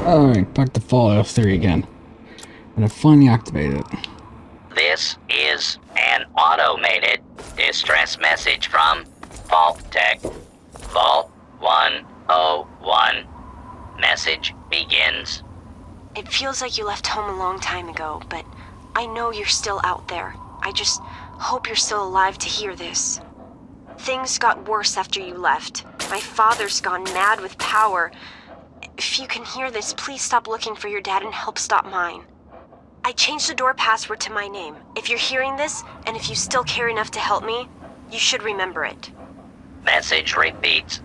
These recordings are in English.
Alright, back to Fallout 3 again. And I finally activated it. This is an automated distress message from Vault Tech. Vault 101. Message begins. It feels like you left home a long time ago, but I know you're still out there. I just hope you're still alive to hear this. Things got worse after you left. My father's gone mad with power. If you can hear this, please stop looking for your dad and help stop mine. I changed the door password to my name. If you're hearing this, and if you still care enough to help me, you should remember it. Message repeats.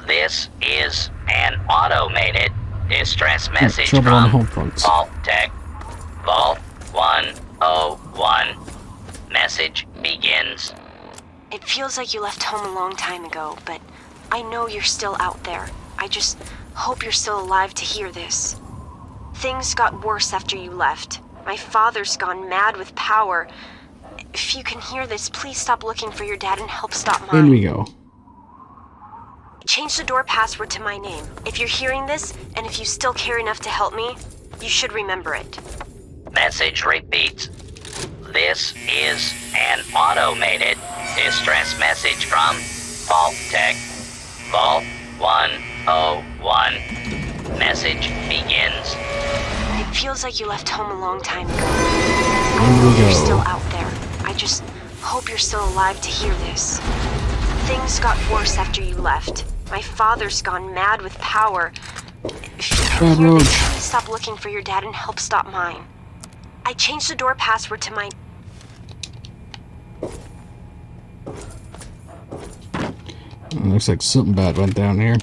This is an automated distress message trouble on from Homefront. Vault Tech. Vault 101. Message begins. It feels like you left home a long time ago, but I know you're still out there. I just hope you're still alive to hear this. Things got worse after you left. My father's gone mad with power. If you can hear this, please stop looking for your dad and help stop mine. In we go. Change the door password to my name. If you're hearing this, and if you still care enough to help me, you should remember it. Message repeats. This is an automated distress message from Vault Tech. Vault 101. Message begins. It feels like you left home a long time ago. In we You're go. still out there. I just hope you're still alive to hear this. Things got worse after you left. My father's gone mad with power. If you can Bad hear road. this, please stop looking for your dad and help stop mine. I changed the door password to my... Looks like something bad went down here.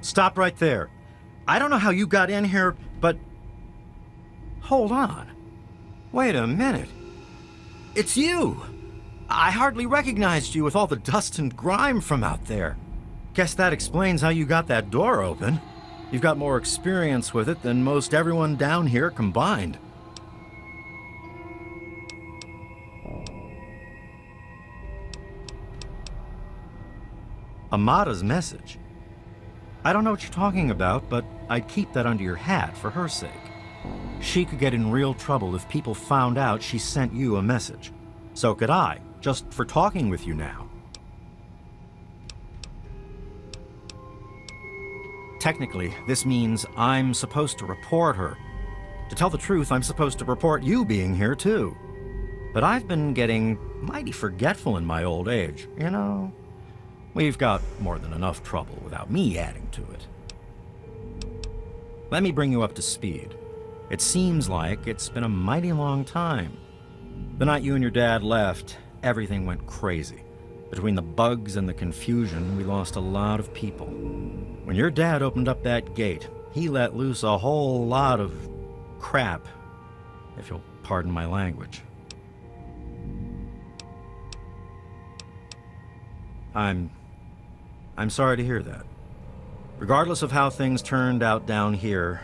Stop right there. I don't know how you got in here, but... Hold on. Wait a minute. It's you! I hardly recognized you with all the dust and grime from out there. Guess that explains how you got that door open. You've got more experience with it than most everyone down here combined. Amada's message. I don't know what you're talking about, but I'd keep that under your hat for her sake. She could get in real trouble if people found out she sent you a message. So could I, just for talking with you now. Technically, this means I'm supposed to report her. To tell the truth, I'm supposed to report you being here too. But I've been getting mighty forgetful in my old age, you know? We've got more than enough trouble without me adding to it. Let me bring you up to speed. It seems like it's been a mighty long time. The night you and your dad left, everything went crazy. Between the bugs and the confusion, we lost a lot of people. When your dad opened up that gate, he let loose a whole lot of crap, if you'll pardon my language. I'm sorry to hear that. Regardless of how things turned out down here,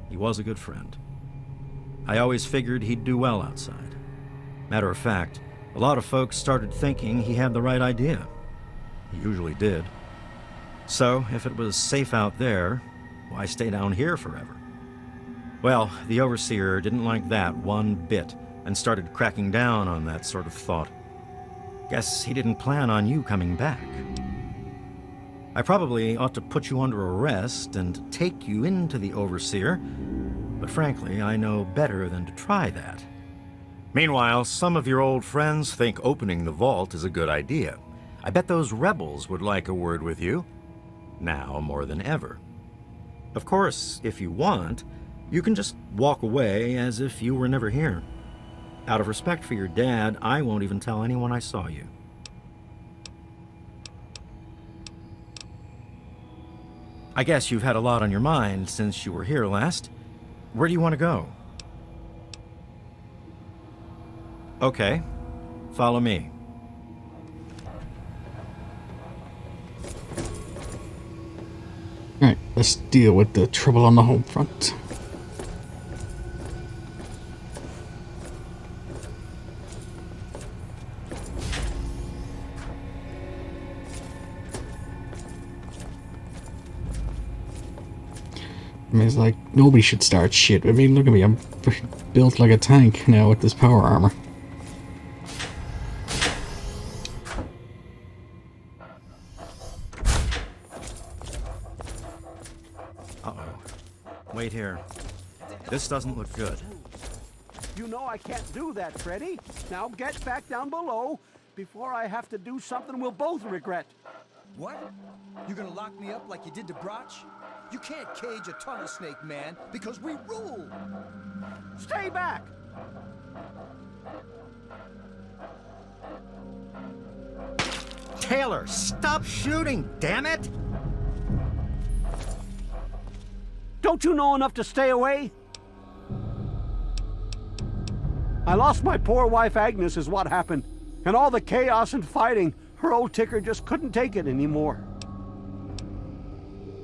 he was a good friend. I always figured he'd do well outside. Matter of fact, a lot of folks started thinking he had the right idea. He usually did. So, if it was safe out there, why stay down here forever? Well, the Overseer didn't like that one bit and started cracking down on that sort of thought. Guess he didn't plan on you coming back. I probably ought to put you under arrest and take you into the Overseer, but frankly, I know better than to try that. Meanwhile, some of your old friends think opening the vault is a good idea. I bet those rebels would like a word with you, now more than ever. Of course, if you want, you can just walk away as if you were never here. Out of respect for your dad, I won't even tell anyone I saw you. I guess you've had a lot on your mind since you were here last. Where do you want to go? Okay, follow me. Alright, let's deal with the trouble on the home front. I mean, it's like, nobody should start shit. I mean, look at me, I'm built like a tank now with this power armor. Uh-oh. Wait here. This doesn't look good. You know I can't do that, Freddy. Now get back down below before I have to do something we'll both regret. What? You gonna lock me up like you did to Broch? You can't cage a tunnel snake, man, because we rule! Stay back! Taylor, stop shooting, damn it! Don't you know enough to stay away? I lost my poor wife Agnes is what happened. And all the chaos and fighting, her old ticker just couldn't take it anymore.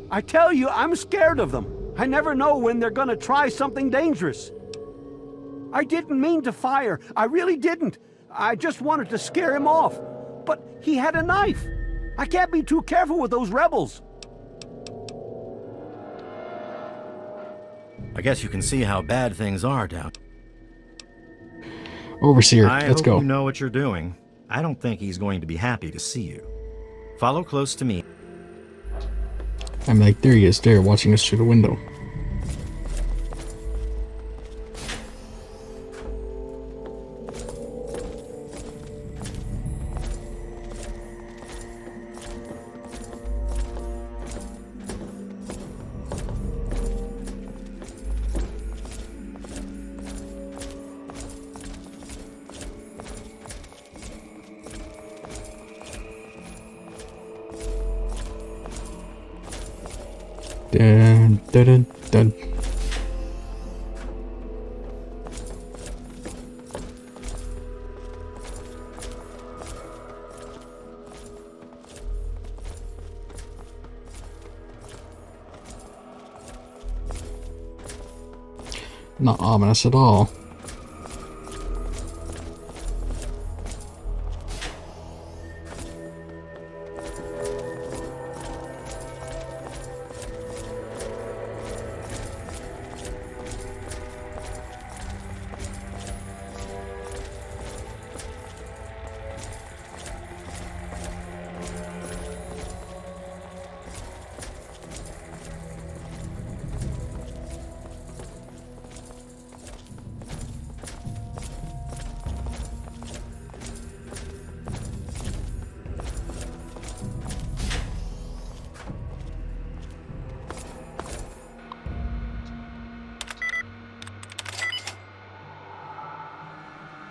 I tell you, I'm scared of them. I never know when they're gonna try something dangerous. I didn't mean to fire. I really didn't. I just wanted to scare him off. But he had a knife. I can't be too careful with those rebels. I guess you can see how bad things are down. Overseer, I let's hope go. you know what you're doing. I don't think he's going to be happy to see you. Follow close to me. I'm like, there he is, there, watching us through the window. Dun, dun, dun, dun. Not ominous at all.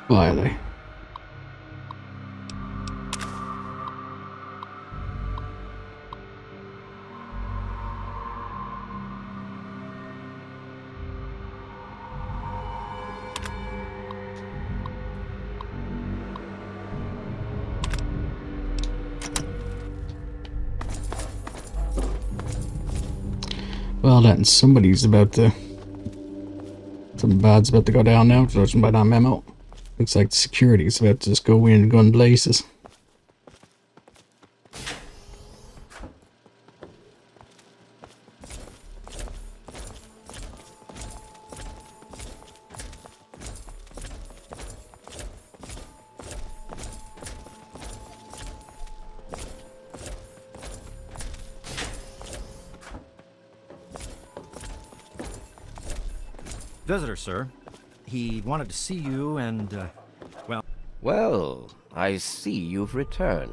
Why are they? Well then, somebody's about to... Something bad's about to go down now, judging by that memo. Looks like the security's about to just go in and gun blazes. Visitor, sir. He wanted to see you and, well... Well, I see you've returned.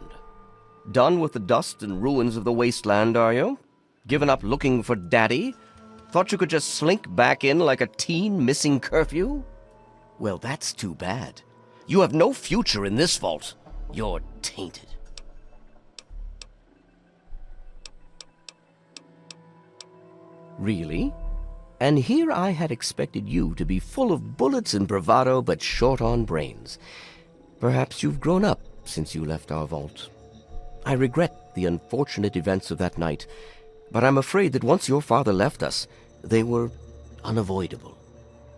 Done with the dust and ruins of the wasteland, are you? Given up looking for Daddy? Thought you could just slink back in like a teen missing curfew? Well, that's too bad. You have no future in this vault. You're tainted. Really? And here I had expected you to be full of bullets and bravado, but short on brains. Perhaps you've grown up since you left our vault. I regret the unfortunate events of that night, but I'm afraid that once your father left us, they were unavoidable.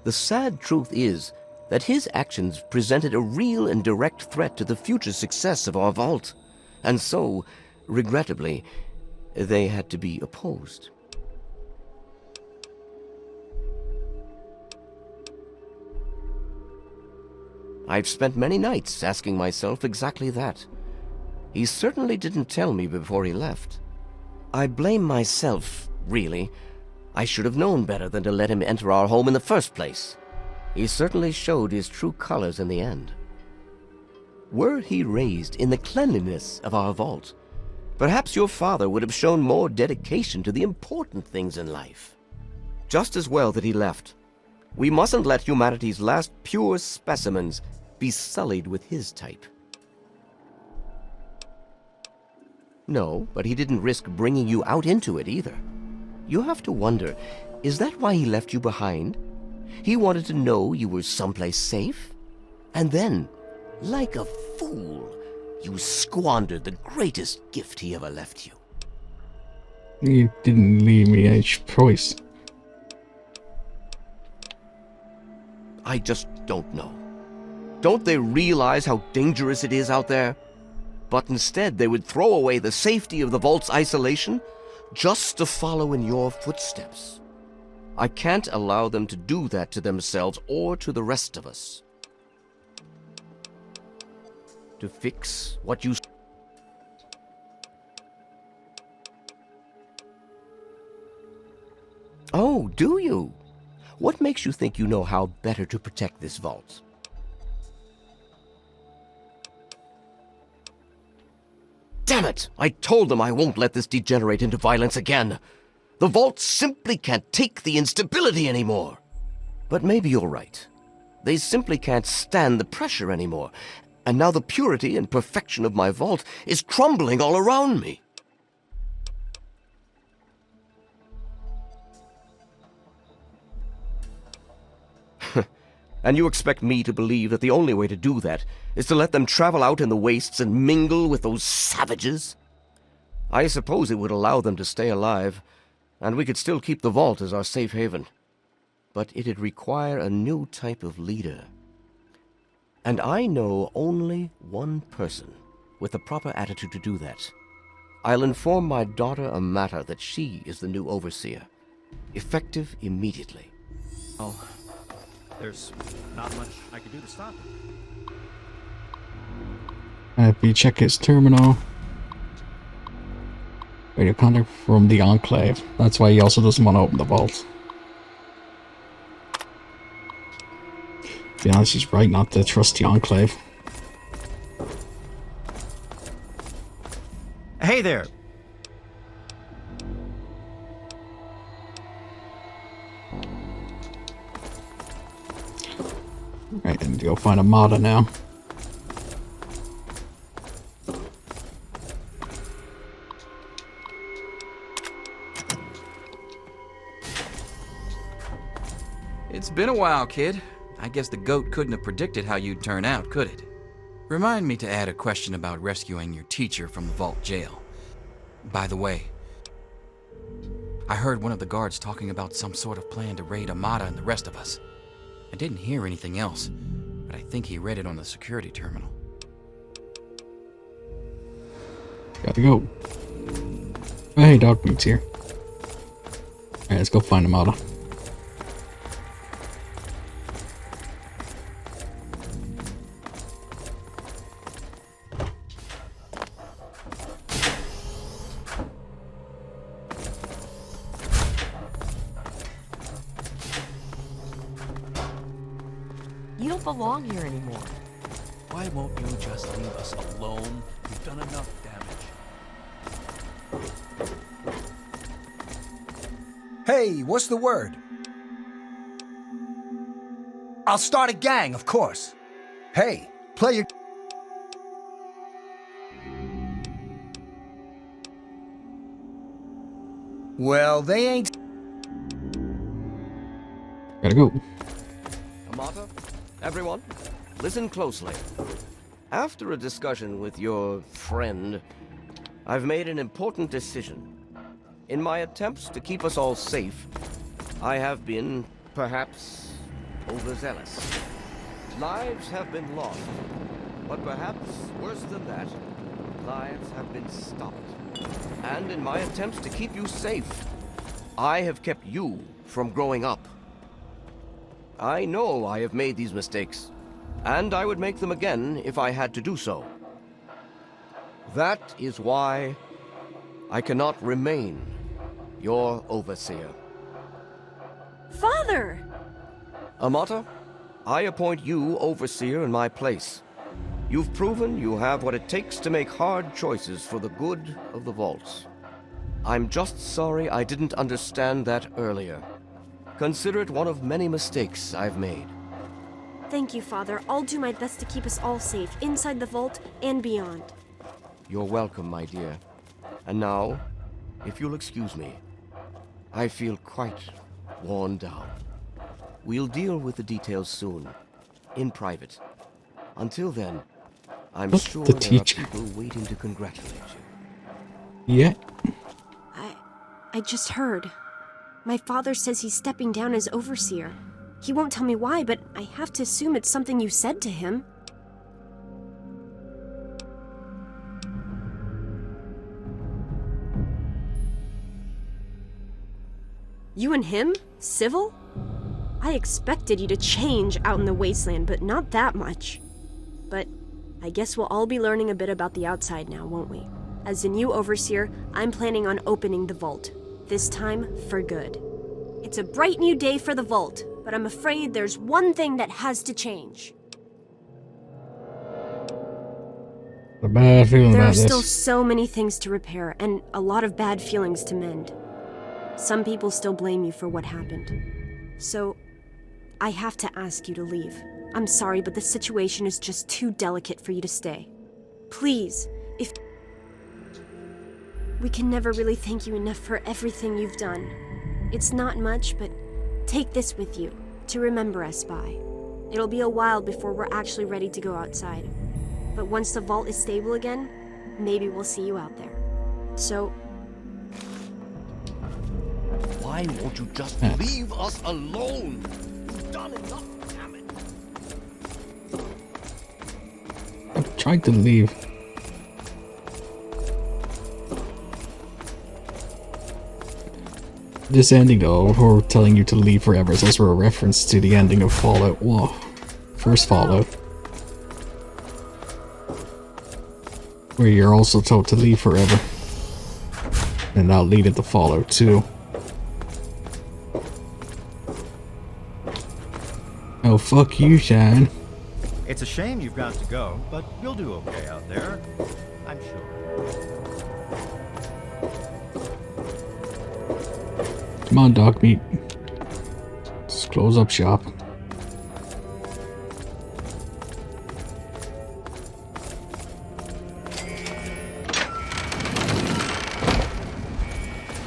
The sad truth is that his actions presented a real and direct threat to the future success of our vault, and so, regrettably, they had to be opposed. I've spent many nights asking myself exactly that. He certainly didn't tell me before he left. I blame myself, really. I should have known better than to let him enter our home in the first place. He certainly showed his true colors in the end. Were he raised in the cleanliness of our vault, perhaps your father would have shown more dedication to the important things in life. Just as well that he left. We mustn't let humanity's last pure specimens be sullied with his type. No, but he didn't risk bringing you out into it either. You have to wonder, is that why he left you behind? He wanted to know you were someplace safe? And then, like a fool, you squandered the greatest gift he ever left you. He didn't leave me a choice. I just don't know. Don't they realize how dangerous it is out there? But instead they would throw away the safety of the vault's isolation just to follow in your footsteps. I can't allow them to do that to themselves or to the rest of us. To fix what you... Oh, do you? What makes you think you know how better to protect this vault? Damn it! I told them I won't let this degenerate into violence again. The vault simply can't take the instability anymore. But maybe you're right. They simply can't stand the pressure anymore. And now the purity and perfection of my vault is crumbling all around me. And you expect me to believe that the only way to do that is to let them travel out in the wastes and mingle with those savages? I suppose it would allow them to stay alive, and we could still keep the vault as our safe haven. But it'd require a new type of leader. And I know only one person with the proper attitude to do that. I'll inform my daughter Amata that she is the new overseer. Effective immediately. Oh, there's not much I can do to stop him. Happy check his terminal. Radio contact from the Enclave. That's why he also doesn't want to open the vault. To be honest, he's right not to trust the Enclave. Hey there! Right, and go find Amata now. It's been a while, kid. I guess the goat couldn't have predicted how you'd turn out, could it? Remind me to add a question about rescuing your teacher from the vault jail. By the way, I heard one of the guards talking about some sort of plan to raid Amata and the rest of us. I didn't hear anything else, but I think he read it on the security terminal. Gotta go. Oh, hey, Dogmeat's here. Alright, let's go find Amata. You don't belong here anymore. Why won't you just leave us alone? We've done enough damage. Hey, what's the word? I'll start a gang, of course. Hey, play your... Well, they ain't... Gotta go. Amata, everyone, listen closely. After a discussion with your friend, I've made an important decision. In my attempts to keep us all safe, I have been, perhaps, overzealous. Lives have been lost, but perhaps worse than that, lives have been stopped. And in my attempts to keep you safe, I have kept you from growing up. I know I have made these mistakes, and I would make them again if I had to do so. That is why I cannot remain your overseer. Father! Amata, I appoint you overseer in my place. You've proven you have what it takes to make hard choices for the good of the vaults. I'm just sorry I didn't understand that earlier. Consider it one of many mistakes I've made. Thank you, Father. I'll do my best to keep us all safe, inside the vault and beyond. You're welcome, my dear. And now, if you'll excuse me, I feel quite worn down. We'll deal with the details soon, in private. Until then, I'm What's sure the there teacher? are people waiting to congratulate you. Yeah. I just heard. My father says he's stepping down as overseer. He won't tell me why, but I have to assume it's something you said to him. You and him? Civil? I expected you to change out in the wasteland, but not that much. But I guess we'll all be learning a bit about the outside now, won't we? As the new overseer, I'm planning on opening the vault. This time, for good. It's a bright new day for the vault, but I'm afraid there's one thing that has to change. A bad feeling There about are still this. so many things to repair, and a lot of bad feelings to mend. Some people still blame you for what happened. So, I have to ask you to leave. I'm sorry, but the situation is just too delicate for you to stay. Please, if... We can never really thank you enough for everything you've done. It's not much, but take this with you, to remember us by. It'll be a while before we're actually ready to go outside. But once the vault is stable again, maybe we'll see you out there. So, Why won't you just leave us alone? You've done enough, damn it. I tried to leave. This ending, though, her telling you to leave forever, is also a reference to the ending of Fallout. Whoa. First Fallout. Where you're also told to leave forever. And that'll lead into Fallout 2. Oh, fuck you, Shane. It's a shame you've got to go, but you'll do okay out there. I'm sure. Come on, dog meat. Just close up shop.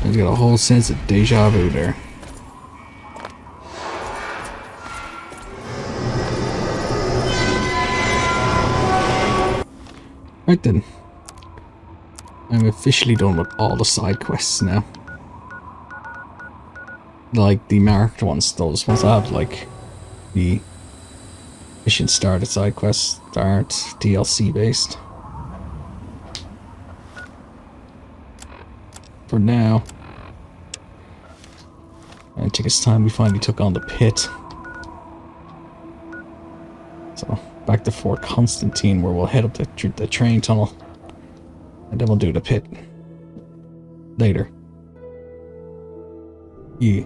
I got a whole sense of deja vu there. Right then. I'm officially done with all the side quests now. Like the marked ones, those ones that have like the mission started side quests that aren't DLC based. For now. And it took us time we finally took on the pit. So back to Fort Constantine, where we'll head up the train tunnel. And then we'll do the pit later. Yeah.